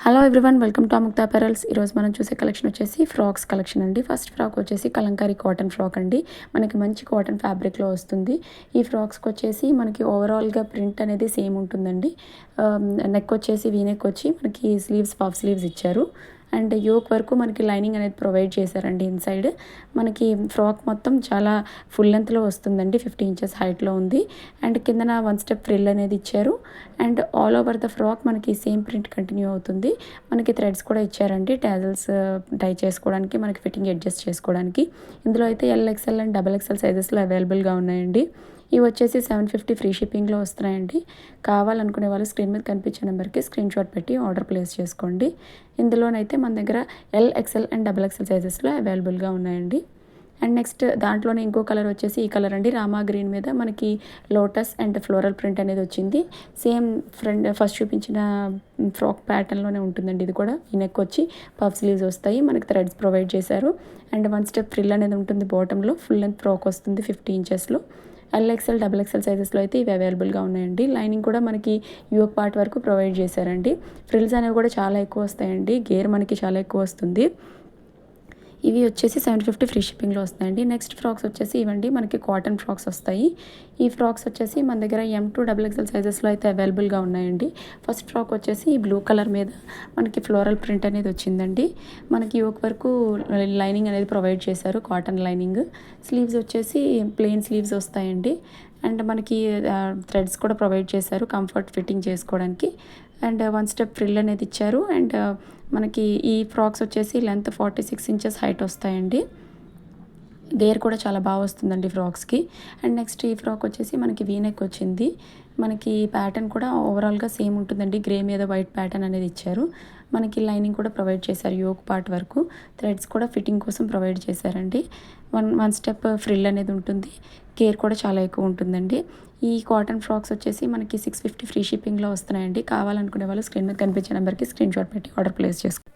Hello everyone, welcome to Amukta Apparels. ఈరోజు మనం చూసే కలెక్షన్ వచ్చేసి ఫ్రాక్స్ కలెక్షన్ అండి. ఫస్ట్ ఫ్రాక్ వచ్చేసి కలంకారీ కాటన్ ఫ్రాక్ అండి. మనకి మంచి కాటన్ ఫ్యాబ్రిక్లో వస్తుంది. ఈ ఫ్రాక్స్కి వచ్చేసి మనకి ఓవరాల్గా ప్రింట్ అనేది సేమ్ ఉంటుందండి. నెక్ వచ్చేసి వీ నెక్ వచ్చి మనకి స్లీవ్స్ పఫ్ స్లీవ్స్ ఇచ్చారు. అండ్ యోక్ వరకు మనకి లైనింగ్ అనేది ప్రొవైడ్ చేశారండి. ఇన్సైడ్ మనకి ఫ్రాక్ మొత్తం చాలా ఫుల్ లెంత్లో వస్తుందండి. 50 ఇంచెస్ హైట్లో ఉంది. అండ్ కిందన 1 స్టెప్ ఫ్రిల్ అనేది ఇచ్చారు. And all over the frock మనకి సేమ్ ప్రింట్ కంటిన్యూ అవుతుంది. మనకి థ్రెడ్స్ కూడా ఇచ్చారండి, టాజల్స్ టై చేసుకోవడానికి, మనకి ఫిట్టింగ్ అడ్జస్ట్ చేసుకోవడానికి. ఇందులో అయితే XL అండ్ XXL సైజెస్లో అవైలబుల్గా ఉన్నాయండి. ఇవి వచ్చేసి 750 ఫ్రీ షిప్పింగ్లో వస్తున్నాయండి. కావాలనుకునే వాళ్ళు స్క్రీన్ మీద కనిపించే నెంబర్కి స్క్రీన్ షాట్ పెట్టి ఆర్డర్ ప్లేస్ చేసుకోండి. ఇందులోనైతే మన దగ్గర XL అండ్ XXL సైజెస్లో అవైలబుల్గా ఉన్నాయండి. అండ్ నెక్స్ట్ దాంట్లోనే ఇంకో కలర్ వచ్చేసి ఈ కలర్ అండి. రామా గ్రీన్ మీద మనకి లోటస్ అండ్ ఫ్లోరల్ ప్రింట్ అనేది వచ్చింది. సేమ్ ఫస్ట్ చూపించిన ఫ్రాక్ ప్యాటర్న్లోనే ఉంటుందండి. ఇది కూడా ఈ నెక్ వచ్చి పఫ్ స్లీవ్స్ వస్తాయి. మనకి థ్రెడ్స్ ప్రొవైడ్ చేశారు. అండ్ 1 స్టెప్ ఫ్రిల్ అనేది ఉంటుంది. బాటంలో ఫుల్ లెంత్ ఫ్రాక్ వస్తుంది 50 ఇంచెస్లో. XL XXL సైజెస్లో అయితే ఇవి అవైలబుల్గా ఉన్నాయండి. లైనింగ్ కూడా మనకి యోక్ పార్ట్ వరకు ప్రొవైడ్ చేశారండి. ఫ్రిల్స్ అనేవి కూడా చాలా ఎక్కువ వస్తాయండి. గేర్ మనకి చాలా ఎక్కువ వస్తుంది. ఇవి వచ్చేసి 750 ఫ్రీ షిప్పింగ్లో వస్తాయండి. నెక్స్ట్ ఫ్రాక్స్ వచ్చేసి ఇవ్వండి, మనకి కాటన్ ఫ్రాక్స్ వస్తాయి. ఈ ఫ్రాక్స్ వచ్చేసి మన దగ్గర M2 XXL సైజెస్లో అయితే అవైలబుల్గా ఉన్నాయండి. ఫస్ట్ ఫ్రాక్ వచ్చేసి ఈ బ్లూ కలర్ మీద మనకి ఫ్లోరల్ ప్రింట్ అనేది వచ్చిందండి. మనకి యోక్ వరకు లైనింగ్ అనేది ప్రొవైడ్ చేశారు, కాటన్ లైనింగ్. స్లీవ్స్ వచ్చేసి ప్లెయిన్ స్లీవ్స్ వస్తాయండి. అండ్ మనకి థ్రెడ్స్ కూడా ప్రొవైడ్ చేశారు కంఫర్ట్ ఫిట్టింగ్ చేసుకోవడానికి. అండ్ 1 స్టెప్ ఫ్రిల్ అనేది ఇచ్చారు. అండ్ మనకి ఈ ఫ్రాక్స్ వచ్చేసి లెంత్ 46 ఇంచెస్ హైట్ వస్తాయండి. గేర్ కూడా చాలా బాగా వస్తుందండి ఫ్రాక్స్కి. అండ్ నెక్స్ట్ ఈ ఫ్రాక్ వచ్చేసి మనకి వీ నెక్ వచ్చింది. మనకి ప్యాటర్న్ కూడా ఓవరాల్గా సేమ్ ఉంటుందండి. గ్రే మీద వైట్ ప్యాటర్న్ అనేది ఇచ్చారు. మనకి లైనింగ్ కూడా ప్రొవైడ్ చేశారు యోక్ పార్ట్ వరకు. థ్రెడ్స్ కూడా ఫిట్టింగ్ కోసం ప్రొవైడ్ చేశారండి. వన్ స్టెప్ ఫ్రిల్ అనేది ఉంటుంది. గేర్ కూడా చాలా ఎక్కువ ఉంటుందండి. ఈ కాటన్ ఫ్రాక్స్ వచ్చేసి మనకి 650 ఫ్రీ షిప్పింగ్లో వస్తున్నాయండి. కావాలనుకునే వాళ్ళు స్క్రీన్ మీద కనిపించే నెంబర్కి స్క్రీన్ షాట్ పెట్టి ఆర్డర్ ప్లేస్ చేసుకోండి.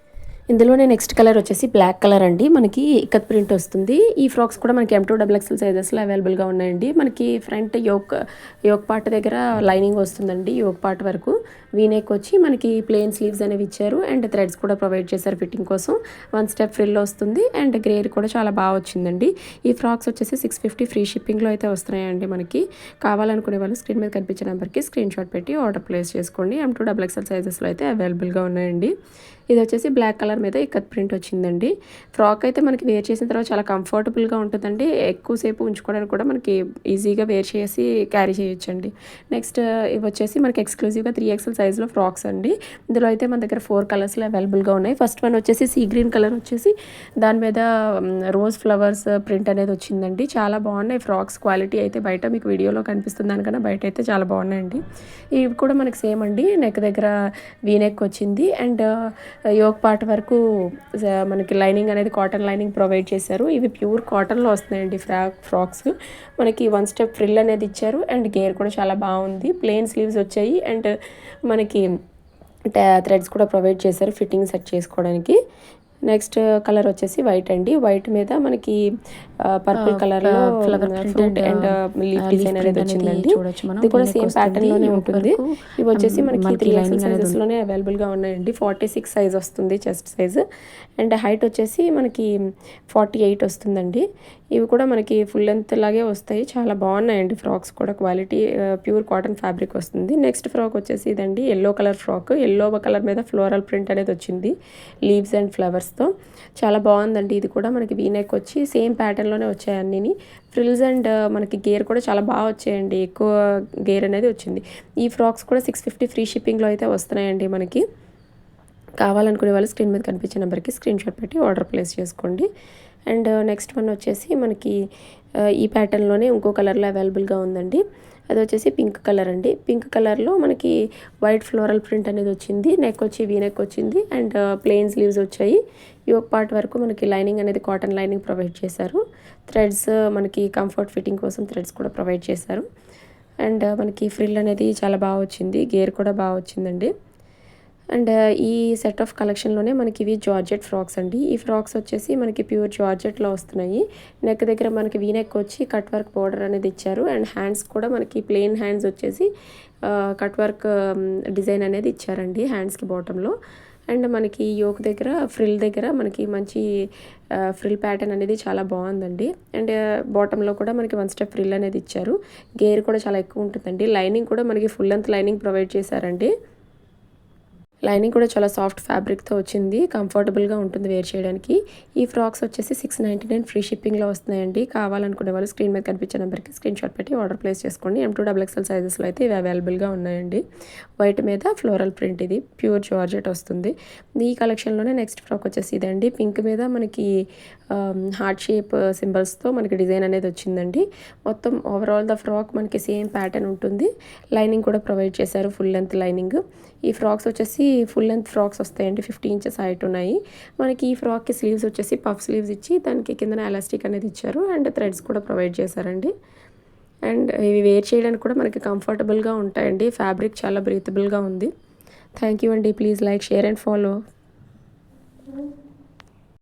ఇందులోనే నెక్స్ట్ కలర్ వచ్చేసి బ్లాక్ కలర్ అండి. మనకి ఇక్కత్ ప్రింట్ వస్తుంది. ఈ ఫ్రాక్స్ కూడా మనకి M2 XXL సైజెస్లో అవైలబుల్గా ఉన్నాయండి. మనకి ఫ్రంట్ యోక్ పార్ట్ దగ్గర లైనింగ్ వస్తుందండి. యోక్ పార్ట్ వరకు వీనెక్ వచ్చి మనకి ప్లెయిన్ స్లీవ్స్ అనేవి ఇచ్చారు. అండ్ థ్రెడ్స్ కూడా ప్రొవైడ్ చేశారు ఫిట్టింగ్ కోసం. 1 స్టెప్ ఫ్రిల్ వస్తుంది. అండ్ గ్రేర్ కూడా చాలా బాగా వచ్చిందండి. ఈ ఫ్రాక్స్ వచ్చేసి 650 ఫ్రీ షిప్పింగ్లో అయితే వస్తున్నాయండి. మనకి కావాలనుకునే వాళ్ళు స్క్రీన్ మీద కనిపించే నెంబర్కి స్క్రీన్ షాట్ పెట్టి ఆర్డర్ ప్లేస్ చేసుకోండి. M2 XXL సైజెస్లో అయితే అవైలబుల్గా ఉన్నాయండి. ఇది వచ్చేసి బ్లాక్ కలర్ మీద ఇక్కత్ ప్రింట్ వచ్చిందండి. ఫ్రాక్ అయితే మనకి వేర్ చేసిన తర్వాత చాలా కంఫర్టబుల్గా ఉంటుందండి. ఎక్కువసేపు ఉంచుకోవడానికి కూడా మనకి ఈజీగా వేర్ చేసి క్యారీ చేయొచ్చండి. నెక్స్ట్ ఇవి వచ్చేసి మనకి ఎక్స్క్లూజివ్గా 3XL సైజ్లో ఫ్రాక్స్ అండి. ఇందులో అయితే మన దగ్గర 4 కలర్స్లో అవైలబుల్గా ఉన్నాయి. ఫస్ట్ వన్ వచ్చేసి సీ గ్రీన్ కలర్ వచ్చేసి దాని మీద రోజ్ ఫ్లవర్స్ ప్రింట్ అనేది వచ్చిందండి. చాలా బాగున్నాయి ఫ్రాక్స్. క్వాలిటీ అయితే బయట మీకు వీడియోలో కనిపిస్తుంది దానికన్నా బయట అయితే చాలా బాగున్నాయండి. ఇవి కూడా మనకి సేమ్ అండి. నెక్ దగ్గర వీ నెక్ వచ్చింది. అండ్ యోక్ పార్ట్ వరకు మనకి లైనింగ్ అనేది కాటన్ లైనింగ్ ప్రొవైడ్ చేశారు. ఇవి ప్యూర్ కాటన్లో వస్తున్నాయండి ఫ్రాక్స్. మనకి 1 స్టెప్ ఫ్రిల్ అనేది ఇచ్చారు. అండ్ గేర్ కూడా చాలా బాగుంది. ప్లెయిన్ స్లీవ్స్ వచ్చాయి. అండ్ మనకి థ్రెడ్స్ కూడా ప్రొవైడ్ చేశారు ఫిట్టింగ్ సెట్ చేసుకోవడానికి. నెక్స్ట్ కలర్ వచ్చేసి వైట్ అండి. వైట్ మీద మనకి పర్పుల్ కలర్లో ఫ్రూట్ అండ్ లీఫ్ డిజైన్ అనేది వచ్చిందండి. ఇది కూడా సేమ్ ప్యాటర్న్ లోనే ఉంటుంది. ఇవి వచ్చేసి మనకి 3XL సైజెస్లోనే అవైలబుల్గా ఉన్నాయండి. 46 సైజ్ వస్తుంది చెస్ట్ సైజ్. అండ్ హైట్ వచ్చేసి మనకి 48 వస్తుందండి. ఇవి కూడా మనకి ఫుల్ లెంత్ లాగే వస్తాయి. చాలా బాగున్నాయండి ఫ్రాక్స్ కూడా. క్వాలిటీ ప్యూర్ కాటన్ ఫ్యాబ్రిక్ వస్తుంది. నెక్స్ట్ ఫ్రాక్ వచ్చేసి ఇదండి yellow colour frock. Yellow colour మీద ఫ్లోరల్ ప్రింట్ అనేది వచ్చింది లీవ్స్ అండ్ ఫ్లవర్స్తో. చాలా బాగుందండి. ఇది కూడా మనకి వీనెక్ వచ్చి సేమ్ ప్యాటర్న్లోనే వచ్చాయి అన్నీ. ఫ్రిల్స్ అండ్ మనకి గేర్ కూడా చాలా బాగా వచ్చాయండి. ఎక్కువ గేర్ అనేది వచ్చింది. ఈ ఫ్రాక్స్ కూడా 650 ఫ్రీ షిప్పింగ్లో అయితే వస్తున్నాయండి మనకి. కావాలనుకునే వాళ్ళు స్క్రీన్ మీద కనిపించే నెంబర్కి స్క్రీన్ షాట్ పెట్టి ఆర్డర్ ప్లేస్ చేసుకోండి. అండ్ నెక్స్ట్ వన్ వచ్చేసి మనకి ఈ ప్యాటర్న్లోనే ఇంకో కలర్లో అవైలబుల్గా ఉందండి. అది వచ్చేసి పింక్ కలర్ అండి. పింక్ కలర్లో మనకి వైట్ ఫ్లోరల్ ప్రింట్ అనేది వచ్చింది. నెక్ వచ్చి వీ నెక్ వచ్చింది. అండ్ ప్లెయిన్ స్లీవ్స్ వచ్చాయి. యోక్ పార్ట్ వరకు మనకి లైనింగ్ అనేది కాటన్ లైనింగ్ ప్రొవైడ్ చేశారు. థ్రెడ్స్ మనకి కంఫర్ట్ ఫిట్టింగ్ కోసం థ్రెడ్స్ కూడా ప్రొవైడ్ చేశారు. అండ్ మనకి ఫ్రిల్ అనేది చాలా బాగా వచ్చింది. గేర్ కూడా బాగా వచ్చిందండి. అండ్ ఈ సెట్ ఆఫ్ కలెక్షన్లోనే మనకి ఇవి జార్జెట్ ఫ్రాక్స్ అండి. ఈ ఫ్రాక్స్ వచ్చేసి మనకి ప్యూర్ జార్జెట్లో వస్తున్నాయి. నెక్ దగ్గర మనకి వీ నెక్ వచ్చి కట్ వర్క్ బోర్డర్ అనేది ఇచ్చారు. అండ్ హ్యాండ్స్ కూడా మనకి ప్లెయిన్ హ్యాండ్స్ వచ్చేసి కట్ వర్క్ డిజైన్ అనేది ఇచ్చారండి హ్యాండ్స్కి బాటంలో. అండ్ మనకి యోక్ దగ్గర ఫ్రిల్ దగ్గర మనకి మంచి ఫ్రిల్ ప్యాటర్న్ అనేది చాలా బాగుందండి. అండ్ బాటంలో కూడా మనకి 1 స్టెప్ ఫ్రిల్ అనేది ఇచ్చారు. గేర్ కూడా చాలా ఎక్కువ ఉంటుందండి. లైనింగ్ కూడా మనకి ఫుల్ లెంత్ లైనింగ్ ప్రొవైడ్ చేశారండి. లైనింగ్ కూడా చాలా సాఫ్ట్ ఫ్యాబ్రిక్తో వచ్చింది. కంఫర్టబుల్గా ఉంటుంది వేర్ చేయడానికి. ఈ ఫ్రాక్స్ వచ్చేసి 699 ఫ్రీ షిప్పింగ్లో వస్తున్నాయండి. కావాలనుకునే వాళ్ళు స్క్రీన్ మీద కనిపించే నెంబర్కి స్క్రీన్ షాట్ పెట్టి ఆర్డర్ ప్లేస్ చేసుకోండి. M2XXL సైజెస్లో అయితే ఇవి అవైలబుల్గా ఉన్నాయండి. వైట్ మీద ఫ్లోరల్ ప్రింట్, ఇది ప్యూర్ జార్జెట్ వస్తుంది. ఈ కలెక్షన్లోనే నెక్స్ట్ ఫ్రాక్ వచ్చేసి ఇదండి. పింక్ మీద మనకి హార్ట్ షేప్ సింబల్స్తో మనకి డిజైన్ అనేది వచ్చిందండి. మొత్తం ఓవరాల్ ద ఫ్రాక్ మనకి సేమ్ ప్యాటర్న్ ఉంటుంది. లైనింగ్ కూడా ప్రొవైడ్ చేశారు, ఫుల్ లెంత్ లైనింగ్. ఈ ఫ్రాక్స్ వచ్చేసి ఫుల్ లెంత్ ఫ్రాక్స్ వస్తాయండి. 50 ఇంచెస్ హైట్ ఉన్నాయి. మనకి ఈ ఫ్రాక్కి స్లీవ్స్ వచ్చేసి పఫ్ స్లీవ్స్ ఇచ్చి దానికి కిందన ఎలాస్టిక్ అనేది ఇచ్చారు. అండ్ థ్రెడ్స్ కూడా ప్రొవైడ్ చేశారండి. అండ్ ఇవి వేర్ చేయడానికి కూడా మనకి కంఫర్టబుల్గా ఉంటాయండి. ఫ్యాబ్రిక్ చాలా బ్రీతబుల్గా ఉంది. థ్యాంక్ యూ అండి. Please like, share and follow.